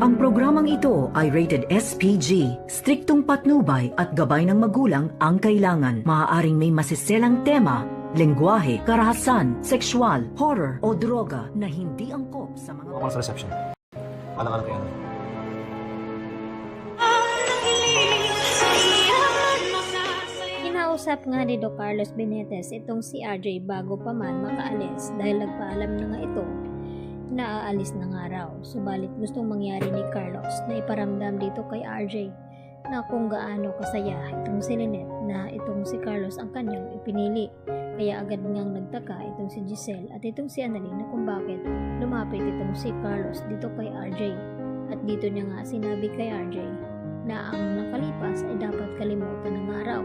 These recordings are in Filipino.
Ang programang ito ay rated SPG. Striktong patnubay at gabay ng magulang ang kailangan. Maaaring may masiselang tema, lengguwahe, karahasan, sexual, horror o droga na hindi angkop sa mga... Ako sa reception. Alang-alang kayo. Kinausap nga ni Doc Carlos Benitez itong si RJ bago pa man makaalis dahil nagpaalam na nga ito na aalis na nga raw. Subalit gustong mangyari ni Carlos na iparamdam dito kay RJ na kung gaano kasaya itong si Lynette na itong si Carlos ang kanyang ipinili. Kaya agad ngang nagtaka itong si Giselle at itong si Annalyn na kung bakit lumapit itong si Carlos dito kay RJ. At dito niya nga sinabi kay RJ na ang nakalipas ay dapat kalimutan ng araw.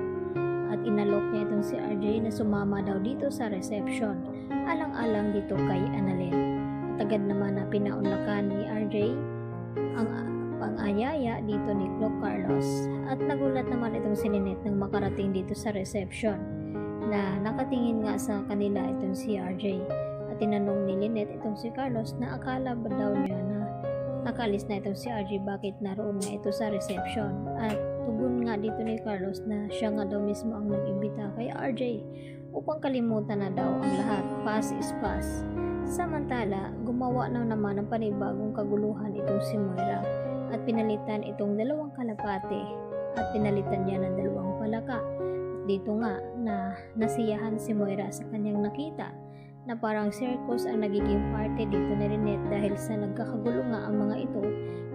At inalok niya itong si RJ na sumama daw dito sa reception alang-alang dito kay Annalyn. At agad naman na pinaunlakan ni RJ ang pang-ayaya dito ni Doc Carlos. At nagulat naman itong si Lynette nang makarating dito sa reception na nakatingin nga sa kanila itong si RJ. At tinanong ni Lynette itong si Carlos na akala ba daw niya na nakaalis na itong si RJ, bakit naroon na ito sa reception. At tugon nga dito ni Carlos na siya nga daw mismo ang nag-imbita kay RJ upang kalimutan na daw ang lahat, past is past. Samantala, gumawa na naman ng panibagong kaguluhan itong si Moira at pinalitan itong dalawang kalapate at pinalitan niya ng dalawang palaka. At dito nga na nasiyahan si Moira sa kanyang nakita na parang circus ang nagiging parte dito ni Lynette dahil sa nagkakagulo nga ang mga ito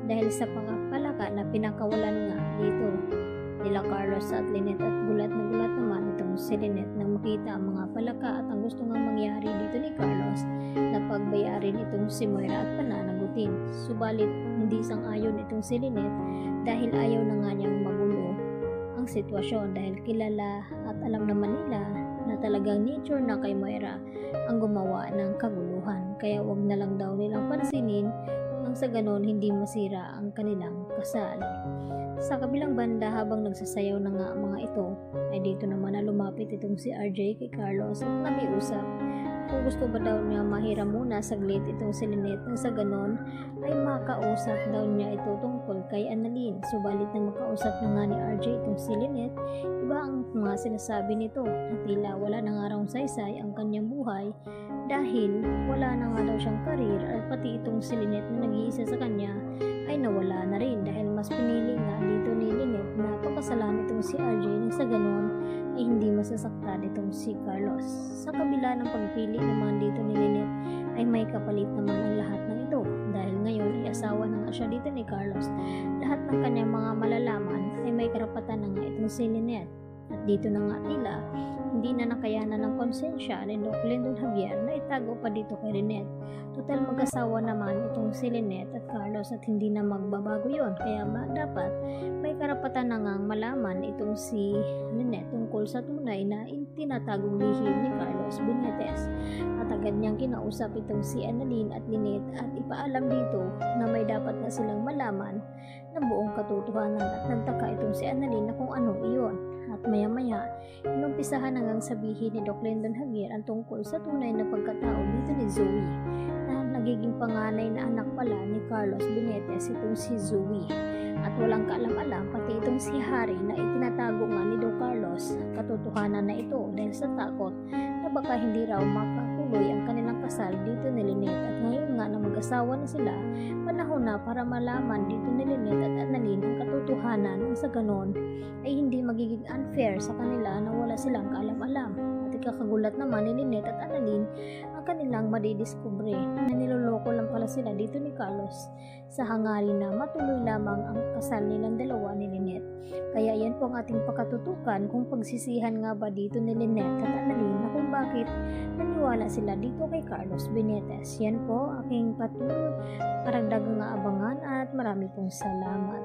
dahil sa palaka na pinakawalan nga dito nila Carlos at Lynette. At gulat na gulat naman itong si Lynette nang makita ang mga palaka at ang gusto nga mangyari dito ni Carlos na pagbayarin itong si Moira at pananagutin. Subalit hindi sang-ayon itong si Lynette dahil ayaw na nga niyang magulo ang sitwasyon dahil kilala at alam naman nila na talagang nature na kay Moira ang gumawa ng kaguluhan. Kaya wag na lang daw nilang pansinin nang sa ganon hindi masira ang kanilang kasal. Sa kabilang banda, habang nagsasayaw na nga ang mga ito, ay dito naman na lumapit itong si RJ kay Carlos at nakiusap kung gusto ba daw niya mahiram muna saglit itong si Lynette nang sa ganon ay makausap daw niya ito tungkol kay Annalyn. Subalit na makausap na nga ni RJ itong si Lynette, iba ang mga sinasabi nito na tila wala na nga raw saysay ang kanyang buhay dahil wala na nga daw siyang karir at pati itong si Lynette na nag-iisa sa kanya ay nawala na rin dahil mas pinili nga dito ni Lynette na pakasalan itong si RJ nang sa ganon ay hindi masasaktan itong si Carlos. Sa kabila ng pagpili naman dito ni Lynette ay may kapalit naman ang lahat ng ito dahil ngayon ay asawa na nga siya dito ni Carlos. Lahat ng kanyang mga malalaman ay may karapatan na nga itong si Lynette. At dito na nga tila hindi na nakayanan ng konsensya ni Doc Lyndon Javier na itago pa dito kay Lynette. Total mag-asawa naman itong si Lynette at Carlos at hindi na magbabago yon. Kaya dapat may karapatan na ngang malaman itong si Lynette tungkol sa tunay na tinatagong lihim ni Carlos Benitez. At agad niyang kinausap itong si Annalyn at Lynette at ipaalam dito na may dapat na silang malaman ng buong katotohanan. At nagtaka itong si Annalyn na kung ano iyon. At maya-maya, inumpisahan hanggang sabihin ni Doc Lyndon Javier ang tungkol sa tunay na pagkatao dito ni Zoe na nagiging panganay na anak pala ni Carlos Benitez itong si Zoe. At walang kaalam-alam pati itong si Harry na itinatago nga ni Doc Carlos katotohanan na ito dahil sa takot na baka hindi raw makatuloy ang kanilang kasal dito ni Lynette. At ngayon nga na mag-asawa na sila, panahon na para malaman dito ni Lynette at Annalyn ang katotohanan nang sa ganon ay hindi magiging unfair sa kanila na wala silang kaalam-alam. At ikakagulat naman ni Lynette at Annalyn ang kanilang madidiskubre na niloloko lang pala sila dito ni Carlos sa hangarin na matuloy lamang ang kasal nilang dalawa ni Lynette. Kaya yan po ang ating pakatutukan kung pagsisihan nga ba dito ni Lynette at Annalyn na kung bakit naniwala sila dito kay Carlos Benitez. Yan po aking karagdagang abangan at marami pong salamat.